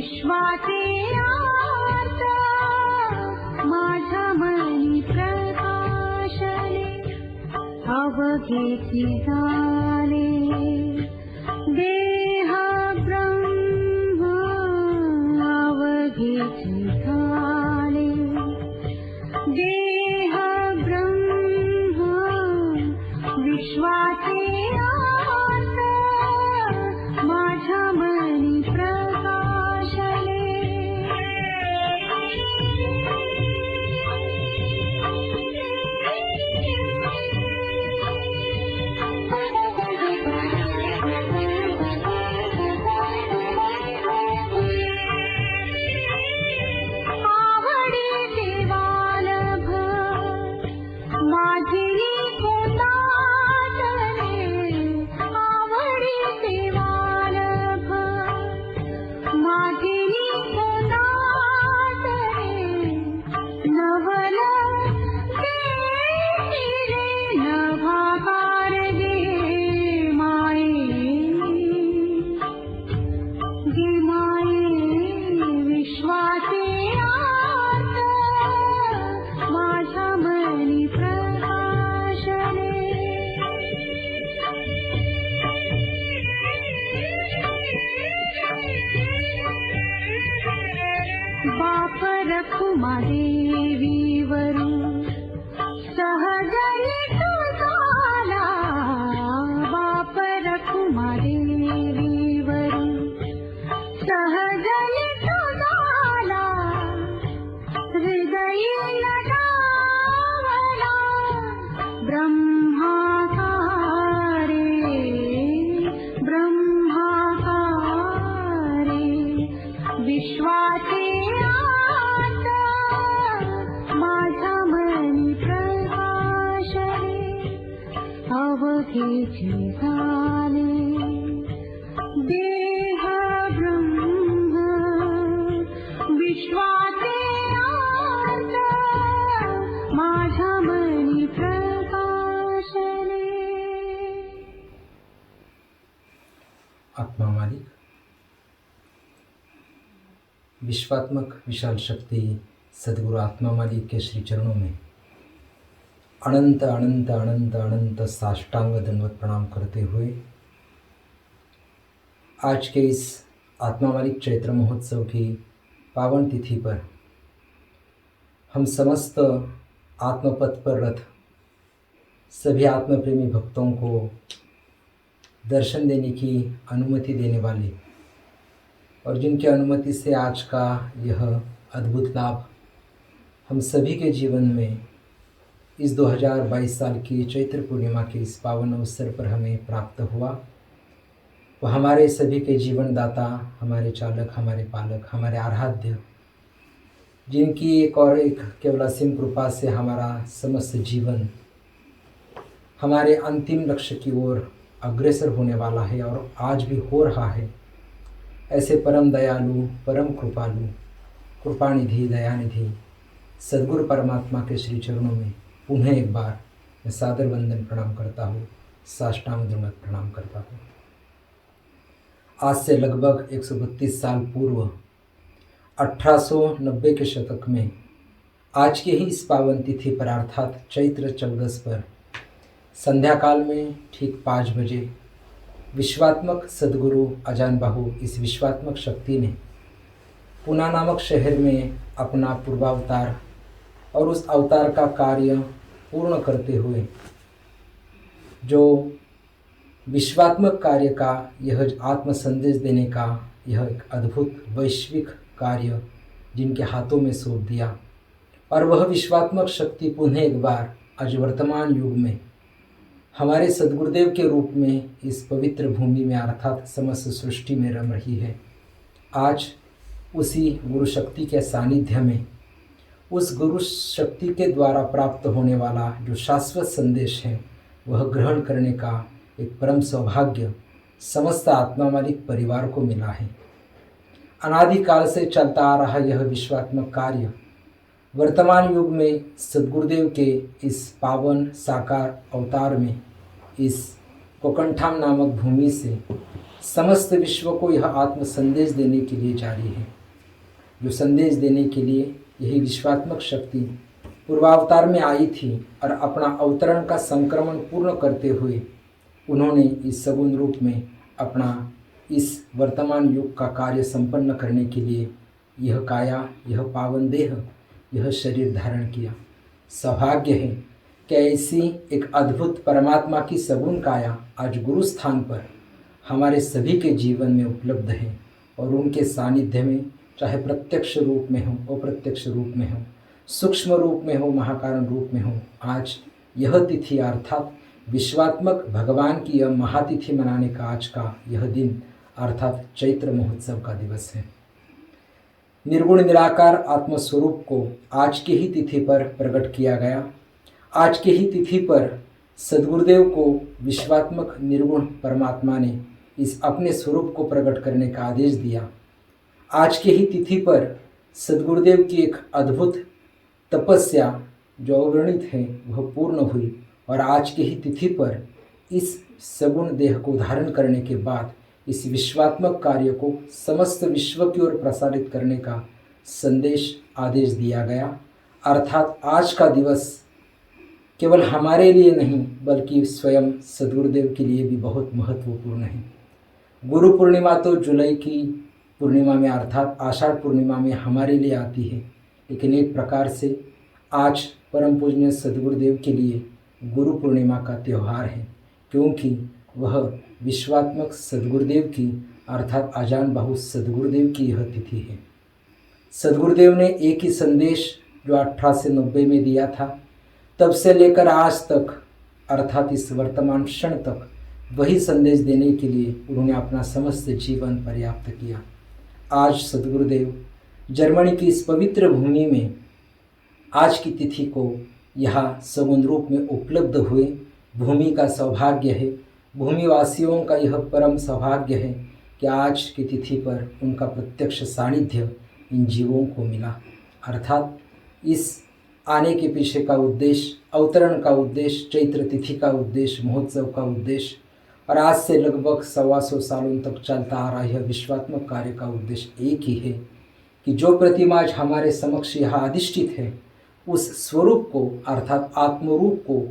विश्वाचे आर्त माझ्या मनी प्रकाशले अवघेची झाले देह ब्रह्म अवघेची झाले देह ब्रह्म विश्वाचे आर्त माझ्या मनी प्रकाशले बाप रखुमा देवी वरू सहजनी तू झाला बाप रखुमा देवी वरू सहजनी तू झाला हृदयी नटावला ब्रह्माकारे विश्वाचे अवघेची झाले देह ब्रह्म विश्वाचे आर्त माझ्या मनी प्रकाशले. आत्मा मालिक विश्वात्मक विशाल शक्ति सदगुरु आत्मा मालिक के श्री चरणों में अनंत अनंत अनंत अनंत साष्टांग दंडवत प्रणाम करते हुए आज के इस आत्मा मालिक चैत्र महोत्सव की पावन तिथि पर हम समस्त आत्मपथ पर रथ सभी आत्मप्रेमी भक्तों को दर्शन देने की अनुमति देने वाले और जिनकी अनुमति से आज का यह अद्भुत लाभ हम सभी के जीवन में इस 2022 साल की चैत्र पूर्णिमा के इस पावन अवसर पर हमें प्राप्त हुआ, वह हमारे सभी के जीवन दाता, हमारे चालक, हमारे पालक, हमारे आराध्य, जिनकी एक और एक केवल असीम कृपा से हमारा समस्त जीवन हमारे अंतिम लक्ष्य की ओर अग्रसर होने वाला है और आज भी हो रहा है। ऐसे परम दयालु, परम कृपालु, कृपानिधि, दयानिधि सद्गुरु परमात्मा के श्री चरणों में पुनः एक बार मैं सादर वंदन प्रणाम करता हूँ, साष्टांग दंडवत प्रणाम करता हूँ। आज से लगभग 132 साल पूर्व 1890 के शतक में आज के ही इस पावन तिथि पर अर्थात चैत्र 14 पर संध्या काल में ठीक 5 बजे विश्वात्मक सद्गुरु अजान बाहु इस विश्वात्मक शक्ति ने पुना नामक शहर में अपना पूर्वावतार और उस अवतार का कार्य पूर्ण करते हुए जो विश्वात्मक कार्य का यह आत्म संदेश देने का यह एक अद्भुत वैश्विक कार्य जिनके हाथों में सौंप दिया और वह विश्वात्मक शक्ति पुनः एक बार आज वर्तमान युग में हमारे सद्गुरुदेव के रूप में इस पवित्र भूमि में अर्थात समस्त सृष्टि में रम रही है। आज उसी गुरु शक्ति के सानिध्य में उस गुरु शक्ति के द्वारा प्राप्त होने वाला जो शाश्वत संदेश है वह ग्रहण करने का एक परम सौभाग्य समस्त आत्मा मालिक परिवार को मिला है। अनादिकाल से चलता आ रहा यह विश्वात्मक कार्य वर्तमान युग में सद्गुरुदेव के इस पावन साकार अवतार में इस कोकंठाम नामक भूमि से समस्त विश्व को यह आत्म संदेश देने के लिए जारी है, जो संदेश देने के लिए यही विश्वात्मक शक्ति पूर्वावतार में आई थी और अपना अवतरण का संक्रमण पूर्ण करते हुए उन्होंने इस सगुण रूप में अपना इस वर्तमान युग का कार्य संपन्न करने के लिए यह काया, यह पावन देह, यह शरीर धारण किया। सौभाग्य है कि ऐसी एक अद्भुत परमात्मा की सगुण काया आज गुरु स्थान पर हमारे सभी के जीवन में उपलब्ध है और उनके सानिध्य में, चाहे प्रत्यक्ष रूप में हो, अप्रत्यक्ष रूप में हो, सूक्ष्म रूप में हो, महाकारण रूप में हो, आज यह तिथि अर्थात विश्वात्मक भगवान की यह महातिथि मनाने का आज का यह दिन अर्थात चैत्र महोत्सव का दिवस है। निर्गुण निराकार आत्मस्वरूप को आज की ही तिथि पर प्रकट किया गया। आज की ही तिथि पर सद्गुरुदेव को विश्वात्मक निर्गुण परमात्मा ने इस अपने स्वरूप को प्रकट करने का आदेश दिया। आज की ही तिथि पर सद्गुरुदेव की एक अद्भुत तपस्या जो अवर्णित है वह पूर्ण हुई और आज की ही तिथि पर इस सगुण देह को धारण करने के बाद इस विश्वात्मक कार्य को समस्त विश्व की ओर प्रसारित करने का संदेश आदेश दिया गया। अर्थात आज का दिवस केवल हमारे लिए नहीं बल्कि स्वयं सद्गुरुदेव के लिए भी बहुत महत्वपूर्ण है। गुरु पूर्णिमा तो जुलाई की पूर्णिमा में अर्थात आषाढ़ पूर्णिमा में हमारे लिए आती है, लेकिन एक प्रकार से आज परम पूजनीय सद्गुरुदेव के लिए गुरु पूर्णिमा का त्यौहार है, क्योंकि वह विश्वात्मक सद्गुरुदेव की अर्थात आजान बाहु सद्गुरुदेव की यह तिथि है। सद्गुरुदेव ने एक ही संदेश जो 1890 में दिया था, तब से लेकर आज तक अर्थात इस वर्तमान क्षण तक वही संदेश देने के लिए उन्होंने अपना समस्त जीवन पर्याप्त किया। आज सद्गुरुदेव जर्मनी की इस पवित्र भूमि में आज की तिथि को यहाँ सगुण रूप में उपलब्ध हुए। भूमि का सौभाग्य है, भूमिवासियों का यह परम सौभाग्य है कि आज की तिथि पर उनका प्रत्यक्ष सानिध्य इन जीवों को मिला। अर्थात इस आने के पीछे का उद्देश्य, अवतरण का उद्देश्य, चैत्र तिथि का उद्देश्य, महोत्सव का उद्देश्य और आज से लगभग 125 सालों तक चलता आ रहा यह विश्वात्मक कार्य का उद्देश्य एक ही है कि जो प्रतिमा आज हमारे समक्ष यहाँ अधिष्ठित है उस स्वरूप को अर्थात आत्मरूप को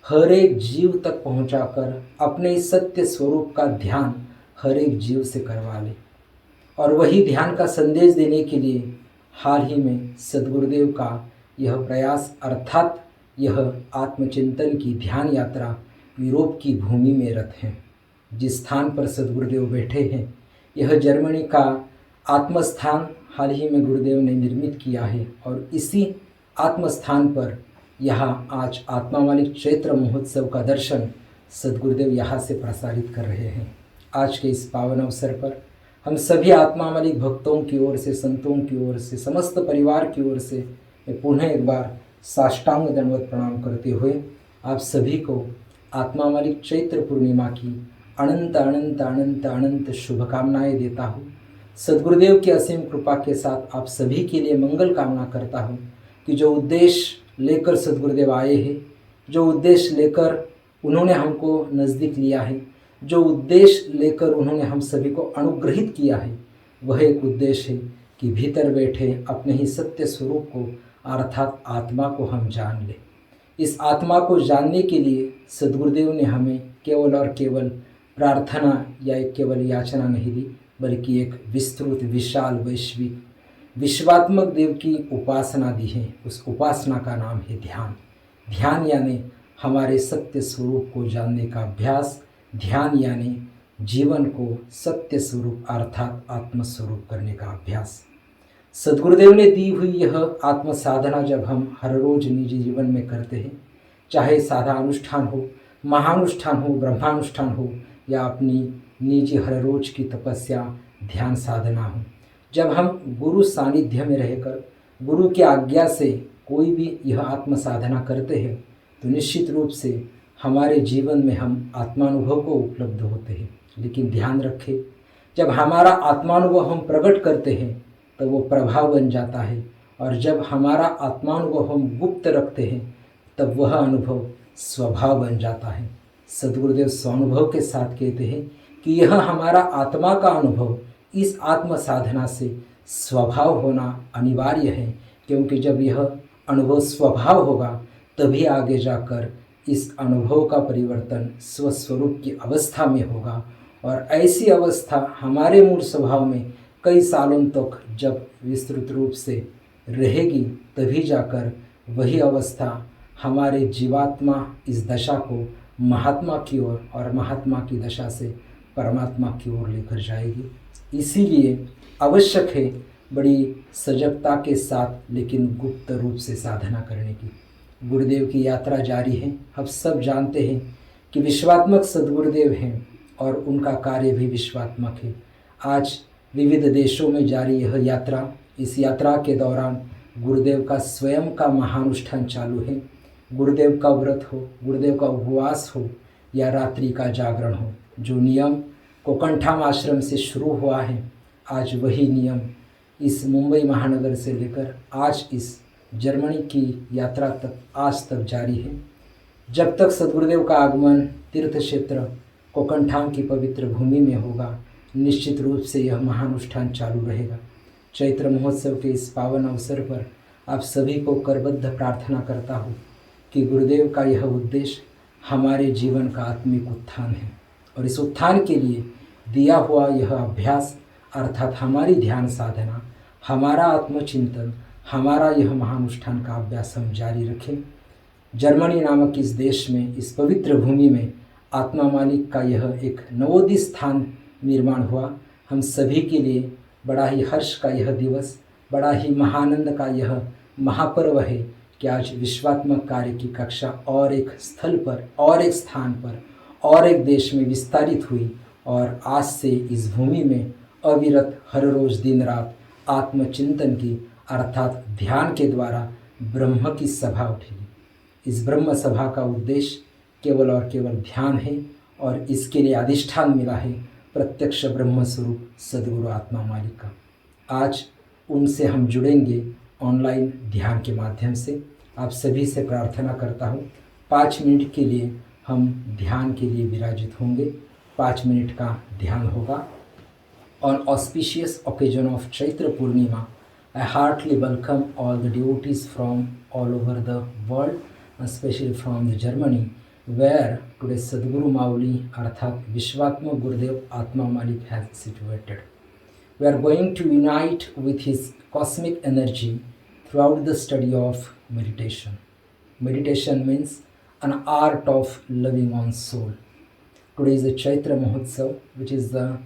हर एक जीव तक पहुंचाकर अपने सत्य स्वरूप का ध्यान हर एक जीव से करवा ले। और वही ध्यान का संदेश देने के लिए हाल ही में सद्गुरुदेव का यह प्रयास अर्थात यह आत्मचिंतन की ध्यान यात्रा यूरोप की भूमि में रत है। जिस स्थान पर सद्गुरुदेव बैठे हैं यह जर्मनी का आत्मस्थान हाल ही में गुरुदेव ने निर्मित किया है और इसी आत्मस्थान पर यहाँ आज आत्मा मालिक चैत्र महोत्सव का दर्शन सद्गुरुदेव यहाँ से प्रसारित कर रहे हैं। आज के इस पावन अवसर पर हम सभी आत्मा मालिक भक्तों की ओर से, संतों की ओर से, समस्त परिवार की ओर से मैं पुनः एक बार साष्टांग दंडवत प्रणाम करते हुए आप सभी को आत्मा मालिक चैत्र पूर्णिमा की अनंत अनंत अनंत अनंत शुभकामनाएं देता हूँ। सद्गुरुदेव की असीम कृपा के साथ आप सभी के लिए मंगल कामना करता हूँ कि जो उद्देश्य लेकर सद्गुरुदेव आए हैं, जो उद्देश्य लेकर उन्होंने हमको नज़दीक लिया है, जो उद्देश्य लेकर उन्होंने हम सभी को अनुग्रहित किया है, वह एक उद्देश्य है कि भीतर बैठे अपने ही सत्य स्वरूप को अर्थात आत्मा को हम जान लें। इस आत्मा को जानने के लिए सद्गुरुदेव ने हमें केवल और केवल प्रार्थना या एक केवल याचना नहीं दी, बल्कि एक विस्तृत विशाल वैश्विक विश्वात्मक देव की उपासना दी है। उस उपासना का नाम है ध्यान। ध्यान यानी हमारे सत्य स्वरूप को जानने का अभ्यास, ध्यान यानी जीवन को सत्य स्वरूप अर्थात आत्मस्वरूप करने का अभ्यास। सद्गुरुदेव ने दी हुई यह आत्म साधना जब हम हर रोज निजी जीवन में करते हैं, चाहे साधा अनुष्ठान हो, महानुष्ठान हो, ब्रह्मानुष्ठान हो या अपनी निजी हर रोज की तपस्या ध्यान साधना हो, जब हम गुरु सानिध्य में रहकर गुरु की आज्ञा से कोई भी यह आत्म साधना करते हैं तो निश्चित रूप से हमारे जीवन में हम आत्मानुभव को उपलब्ध होते हैं। लेकिन ध्यान रखें, जब हमारा आत्मानुभव हम प्रकट करते हैं तो वो प्रभाव बन जाता है, और जब हमारा आत्मानुभव हम गुप्त रखते हैं तब वह अनुभव स्वभाव बन जाता है। सद्गुरुदेव स्वानुभव के साथ कहते हैं कि यह हमारा आत्मा का अनुभव इस आत्म साधना से स्वभाव होना अनिवार्य है, क्योंकि जब यह अनुभव स्वभाव होगा तभी आगे जाकर इस अनुभव का परिवर्तन स्वस्वरूप की अवस्था में होगा। और ऐसी अवस्था हमारे मूल स्वभाव में कई सालों तक जब विस्तृत रूप से रहेगी तभी जाकर वही अवस्था हमारे जीवात्मा इस दशा को महात्मा की ओर और महात्मा की दशा से परमात्मा की ओर लेकर जाएगी। इसीलिए आवश्यक है बड़ी सजगता के साथ लेकिन गुप्त रूप से साधना करने की। गुरुदेव की यात्रा जारी है। हम सब जानते हैं कि विश्वात्मक सद्गुरुदेव हैं और उनका कार्य भी विश्वात्मक है। आज विविध देशों में जारी यह यात्रा, इस यात्रा के दौरान गुरुदेव का स्वयं का महानुष्ठान चालू है। गुरुदेव का व्रत हो, गुरुदेव का उपवास हो या रात्रि का जागरण हो, जो नियम कोकणठाम आश्रम से शुरू हुआ है, आज वही नियम इस मुंबई महानगर से लेकर आज इस जर्मनी की यात्रा तक आज तक जारी है। जब तक सद्गुरुदेव का आगमन तीर्थ क्षेत्र कोकणठाम की पवित्र भूमि में होगा, निश्चित रूप से यह महानुष्ठान चालू रहेगा। चैत्र महोत्सव के इस पावन अवसर पर आप सभी को करबद्ध प्रार्थना करता हूँ कि गुरुदेव का यह उद्देश्य हमारे जीवन का आत्मिक उत्थान है और इस उत्थान के लिए दिया हुआ यह अभ्यास अर्थात हमारी ध्यान साधना, हमारा आत्मचिंतन, हमारा यह महानुष्ठान का अभ्यास हम जारी रखें। जर्मनी नामक इस देश में, इस पवित्र भूमि में आत्मा मालिक का यह एक नवोदित स्थान निर्माण हुआ। हम सभी के लिए बड़ा ही हर्ष का यह दिवस, बड़ा ही महानंद का यह महापर्व है कि आज विश्वात्मक कार्य की कक्षा और एक स्थल पर, और एक स्थान पर, और एक देश में विस्तारित हुई और आज से इस भूमि में अविरत हर रोज दिन रात आत्मचिंतन की अर्थात ध्यान के द्वारा ब्रह्म की सभा उठेगी। इस ब्रह्म सभा का उद्देश्य केवल और केवल ध्यान है और इसके लिए अधिष्ठान मिला है प्रत्यक्ष ब्रह्म स्वरूप सद्गुरु आत्मा मालिक का। आज उनसे हम जुड़ेंगे ऑनलाइन ध्यान के माध्यम से। आप सभी से प्रार्थना करता हूँ 5 मिनट के लिए हम ध्यान के लिए विराजित होंगे। 5 मिनट का ध्यान होगा। On auspicious occasion of Chaitra Purnima, I heartily welcome all the devotees from all over the world, especially from the Germany, where today Sadguru Mauli अर्थात विश्वात्मक गुरुदेव आत्मा मालिक has situated. We are going to unite with his cosmic energy throughout the study of meditation. Meditation means an art of loving one's soul. Today is the Chaitra Mahotsav, which is the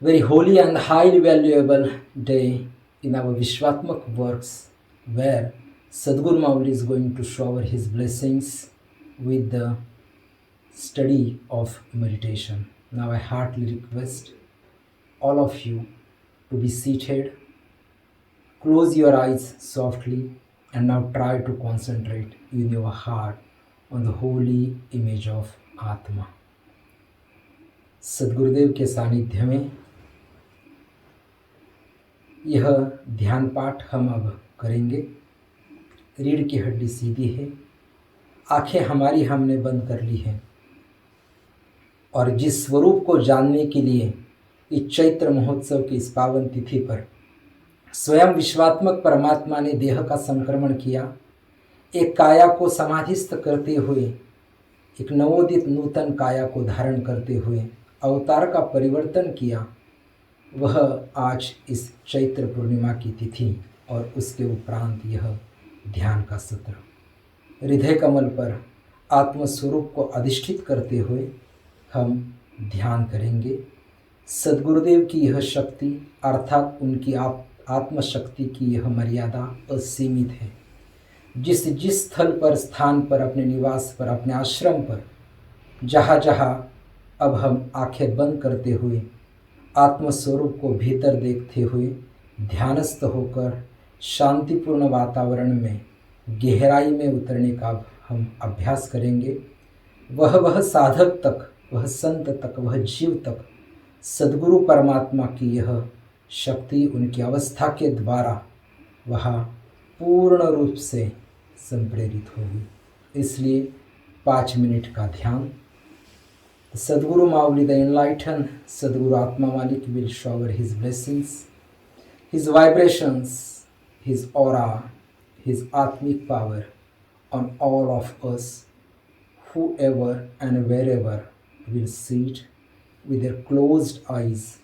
very holy and highly valuable day in our Vishwatmak works, where Sadguru Mauli is going to shower his blessings with the study of meditation. Now I heartily request all of you to be seated, close your eyes softly, and now try to concentrate in your heart on the holy image of Atma. सद्गुरुदेव के सानिध्य में यह ध्यान पाठ हम अब करेंगे। रीढ़ की हड्डी सीधी है, आंखें हमारी हमने बंद कर ली हैं और जिस स्वरूप को जानने के लिए इस चैत्र महोत्सव की इस पावन तिथि पर स्वयं विश्वात्मक परमात्मा ने देह का संक्रमण किया, एक काया को समाधिस्थ करते हुए, एक नवोदित नूतन काया को धारण करते हुए अवतार का परिवर्तन किया, वह आज इस चैत्र पूर्णिमा की तिथि और उसके उपरांत यह ध्यान का सत्र हृदय कमल पर आत्मस्वरूप को अधिष्ठित करते हुए हम ध्यान करेंगे। सद्गुरुदेव की यह शक्ति अर्थात उनकी आत्मशक्ति की यह मर्यादा असीमित है। जिस स्थल पर, स्थान पर, अपने निवास पर, अपने आश्रम पर, जहाँ जहाँ अब हम आंखें बंद करते हुए आत्मस्वरूप को भीतर देखते हुए ध्यानस्थ होकर शांतिपूर्ण वातावरण में गहराई में उतरने का हम अभ्यास करेंगे, वह साधक तक, वह संत तक, वह जीव तक सद्गुरु परमात्मा की यह शक्ति उनकी अवस्था के द्वारा वह पूर्ण रूप से संप्रेरित होगी। इसलिए 5 मिनट का ध्यान Sadhguru Mauli, the enlightened Sadhguru Atma Malik, will shower his blessings, his vibrations, his aura, his Atmic power on all of us, whoever and wherever will sit with their closed eyes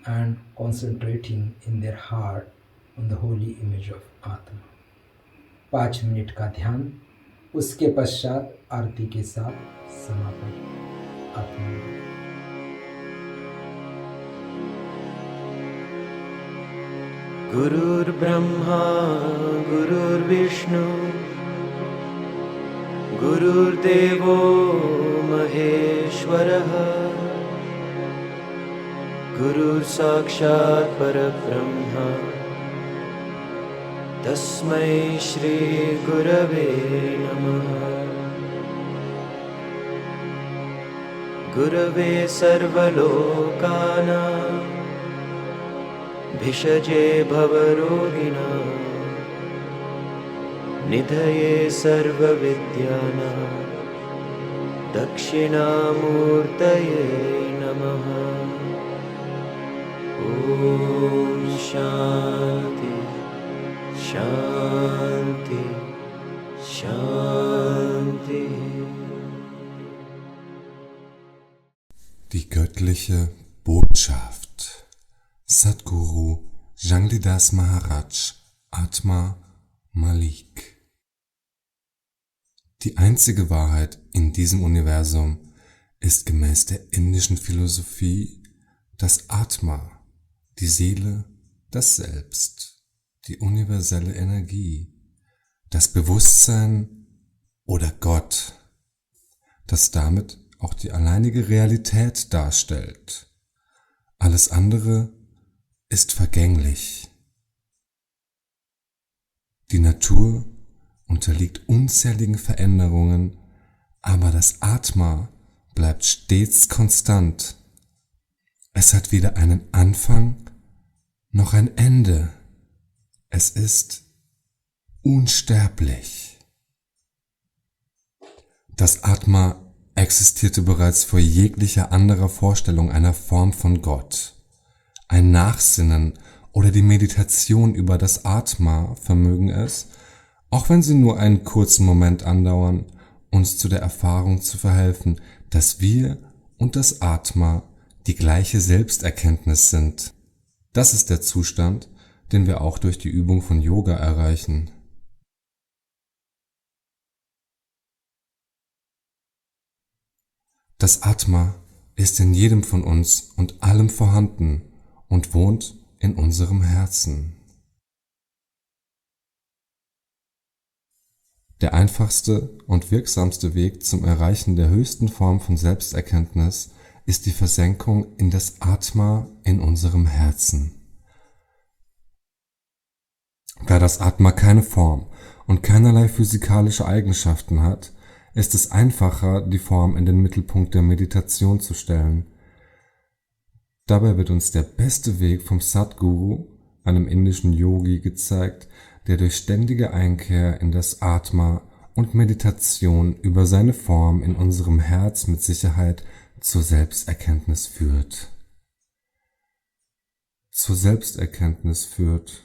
and concentrating in their heart on the holy image of Atma. 5 minute का ध्यान, उसके पश्चात आरती के साथ समापन। आत्मा गुरुर्ब्रह्मा गुरुर्विष्णु गुरुर्देवो महेश्वरः गुरुर्साक्षात् परब्रह्म तस्मै श्री गुरवे नमः। गुरवे सर्वलोकानां भिषजे भवरोगिणां निधये सर्वविद्यानां दक्षिणामूर्तये नमः। ॐ शान्ति शान्ति शान्ति। Die göttliche Botschaft. Sadhguru Jangli-Das Maharaj, Atma Malik. Die einzige Wahrheit in diesem Universum ist gemäß der indischen Philosophie das Atma, die Seele, das Selbst, die universelle Energie, das Bewusstsein oder Gott, das damit auch die alleinige Realität darstellt. Alles andere ist vergänglich. Die Natur unterliegt unzähligen Veränderungen, aber das Atma bleibt stets konstant. Es hat weder einen Anfang noch ein Ende. Es ist unsterblich. Das Atma existierte bereits vor jeglicher anderer Vorstellung einer Form von Gott. Ein Nachsinnen oder die Meditation über das Atma vermögen es, auch wenn sie nur einen kurzen Moment andauern, uns zu der Erfahrung zu verhelfen, dass wir und das Atma die gleiche Selbsterkenntnis sind. Das ist der Zustand, den wir auch durch die Übung von Yoga erreichen. Das Atma ist in jedem von uns und allem vorhanden und wohnt in unserem Herzen. Der einfachste und wirksamste Weg zum Erreichen der höchsten Form von Selbsterkenntnis ist die Versenkung in das Atma in unserem Herzen. Da das Atma keine Form und keinerlei physikalische Eigenschaften hat, ist es einfacher, die Form in den Mittelpunkt der Meditation zu stellen. Dabei wird uns der beste Weg vom Sadhguru, einem indischen Yogi, gezeigt, der durch ständige Einkehr in das Atma und Meditation über seine Form in unserem Herz mit Sicherheit zur Selbsterkenntnis führt. Zur Selbsterkenntnis führt.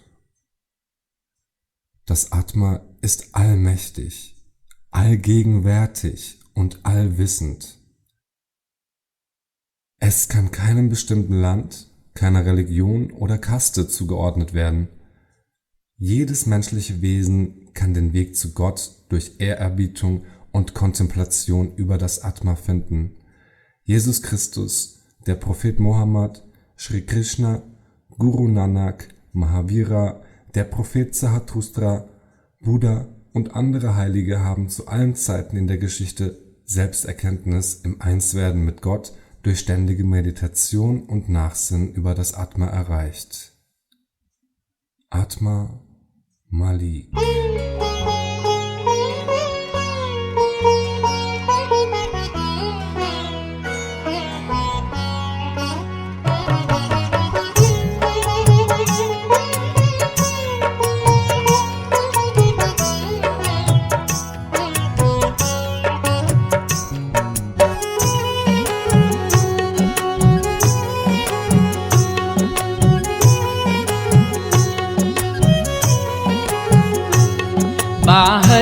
Das Atma ist allmächtig, allgegenwärtig und allwissend. Es kann keinem bestimmten Land, keiner Religion oder Kaste zugeordnet werden. Jedes menschliche Wesen kann den Weg zu Gott durch Ehrerbietung und Kontemplation über das Atma finden. Jesus Christus, der Prophet Mohammed, Sri Krishna, Guru Nanak, Mahavira, der Prophet Zarathustra, Buddha und andere Heilige haben zu allen Zeiten in der Geschichte Selbsterkenntnis im Einswerden mit Gott durch ständige Meditation und Nachsinn über das Atma erreicht. Atma Malik.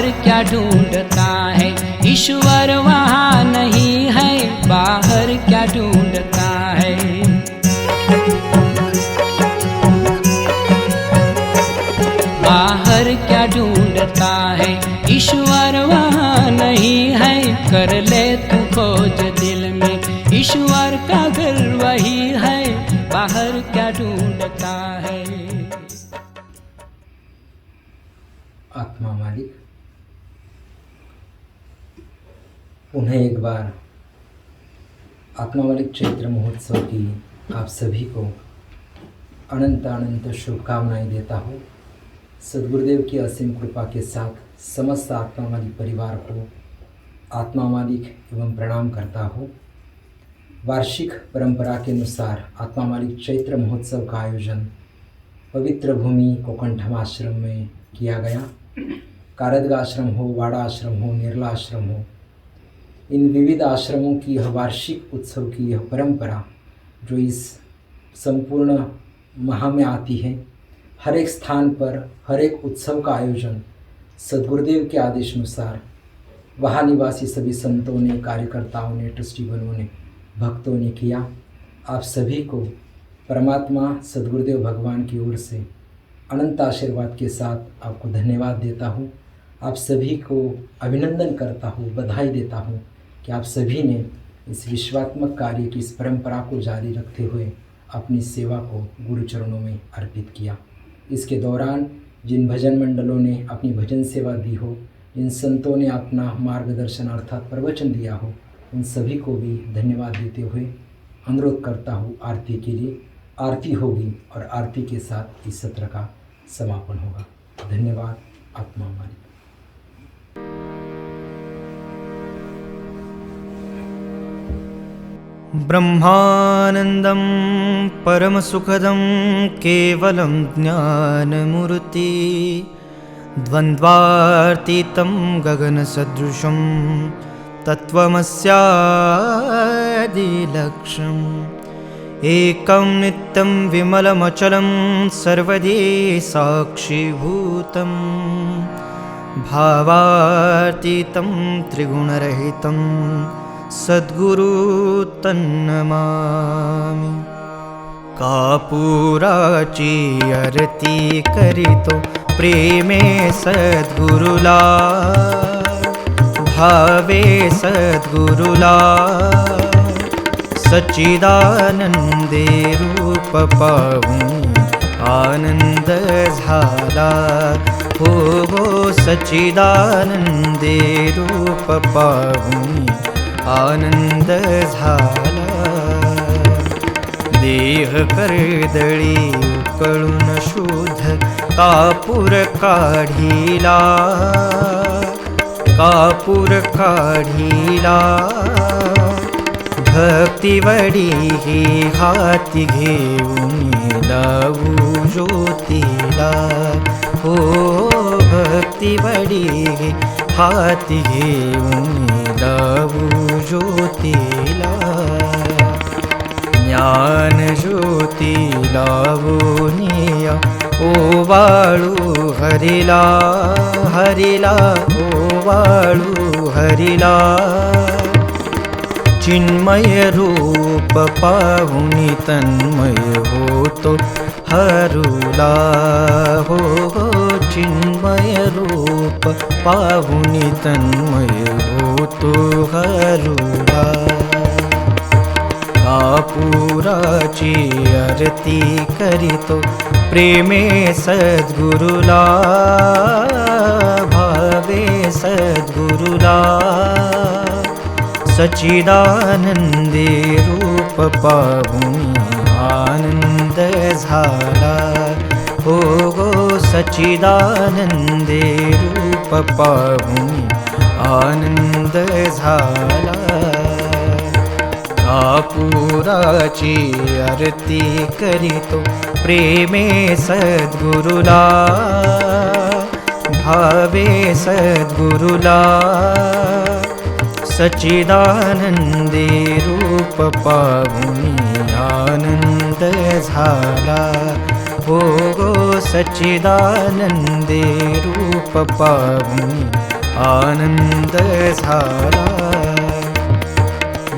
बाहर क्या ढूंढता है, ईश्वर वहाँ नहीं है, बाहर क्या ढूंढता है। बाहर क्या ढूंढता है, ईश्वर वहाँ नहीं है, कर ले तू खोज दिल में, ईश्वर का घर वही है, बाहर क्या ढूंढता है। आत्मा मालिक, उन्हें एक बार आत्मा मालिक चैत्र महोत्सव की आप सभी को अनंत अनंत शुभकामनाएं देता हूँ। सद्गुरुदेव की असीम कृपा के साथ समस्त आत्मा मालिक परिवार को आत्मा मालिक एवं प्रणाम करता हूँ। वार्षिक परंपरा के अनुसार आत्मा मालिक चैत्र महोत्सव का आयोजन पवित्र भूमि कोकंठम आश्रम में किया गया। कारदगा आश्रम हो, वाड़ा आश्रम हो, निर्ला आश्रम हो, इन विविध आश्रमों की यह वार्षिक उत्सव की यह परंपरा जो इस संपूर्ण माह में आती है, हर एक स्थान पर हर एक उत्सव का आयोजन सद्गुरुदेव के आदेशानुसार वहाँ निवासी सभी संतों ने, कार्यकर्ताओं ने, ट्रस्टीगणों ने, भक्तों ने किया। आप सभी को परमात्मा सद्गुरुदेव भगवान की ओर से अनंत आशीर्वाद के साथ आपको धन्यवाद देता हूँ। आप सभी को अभिनंदन करता हूँ, बधाई देता हूँ कि आप सभी ने इस विश्वात्मक कार्य की इस परंपरा को जारी रखते हुए अपनी सेवा को गुरु चरणों में अर्पित किया। इसके दौरान जिन भजन मंडलों ने अपनी भजन सेवा दी हो, जिन संतों ने अपना मार्गदर्शन अर्थात प्रवचन दिया हो, उन सभी को भी धन्यवाद देते हुए अनुरोध करता हूँ आरती के लिए। आरती होगी और आरती के साथ इस सत्र का समापन होगा। धन्यवाद। आत्मा मालिक। ब्रह्मानन्दं परमसुखदं केवलं ज्ञानमूर्ति द्वन्द्वातीतं गगनसदृशं तत्त्वमस्यादिलक्ष्यम् एकं नित्यं विमलमचलं सर्वदी साक्षीभूतं भावातीतं त्रिगुणरहितं सद्गुरु तन्नमामि। कापुराची आरती करितो प्रेमे सद्गुरुला, भावे सद्गुरुला सच्चिदानंदे रूप पाहून आनंद झाला हो हो, सच्चिदानंदे रूप पाहून आनंद झाला। देह कर्दळी उकळून शुद्ध कापूर काढिला, कापूर काढिला भक्तिवडी ही हाती घेऊन लावू ज्योतीला हो, भक्तिवडी ही हाती घेऊन लावू ज्योतीला। ज्ञान ज्योती लावूनिया ओवाळू हरिला, हरिला ओवाळू हरिला। चिन्मय रूप पाहुनी तन्मय होतो हरुला हो हो, चिन्मय रूप पाहुनी तन्मय होतो हरुला। कापुराची आरती करितो प्रेमे सद्गुरुला, भावे सद्गुरुला सच्चिदानंदे रूप पाहून आनंद झाला हो गो, सच्चिदानंदे रूप पाहून आनंद झाला। कापुराची आरती करितो प्रेमे सद्गुरुला, भावे सद्गुरुला सच्चिदानंदे रूप पाहून आनंद झाला हो गो, सच्चिदानंदे रूप पाहून आनंद झाला.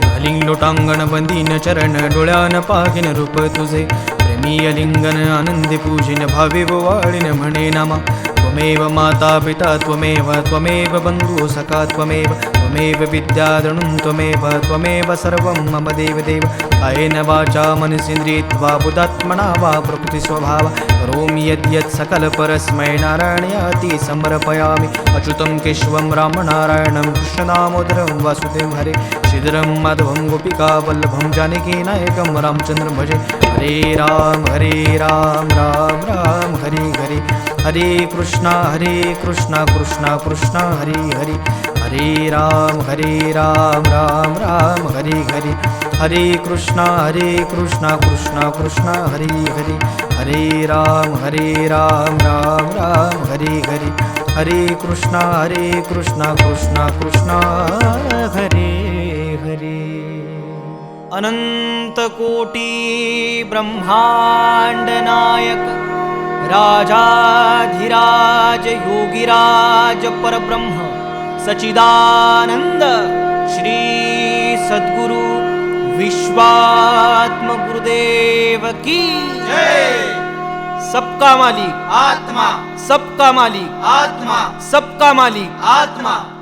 घालीन लोटांगण बंदीन चरण डोळ्यान पाहिन रूप तुझे. प्रेमी अलिंगन आनंदी पूजिन भावे वाळीन म्हणे नामा. त्वमेव माता पिता त्वमेव त्वमेव बंधू सखा त्वमेव त्वमेव विद्याधनुं त्वमेव सर्वं मम देवदेव. कायेन वाचा मनसेन्द्रियेर्वा बुधात्मना वा प्रकृतिस्वभावा. करोमि यद्यत् सकल परस्मै नारायणाति समर्पयामि. अच्युतं केशवं रामनारायणं कृष्णदामोदरं वासुदेवं हरे. श्रीधरं माधवं गोपिकावल्लभं जानकीनायकं रामचन्द्रं भजे. हरे राम राम राम हरे हरे. हरे कृष्णा कृष्णा कृष्णा हरे हरे. हरे राम राम राम हरे हरे. हरे कृष्णा कृष्णा कृष्णा हरे हरे. हरे राम राम राम हरे हरे. हरे कृष्णा कृष्णा कृष्णा हरे हरे. अनंत कोटी ब्रह्मांड नायक राजाधिराज योगिराज परब्रह्म सच्चिदानंद श्री सद्गुरु विश्वात्म गुरुदेव की जय. सबका मालिक आत्मा, सबका मालिक आत्मा, सबका मालिक आत्मा.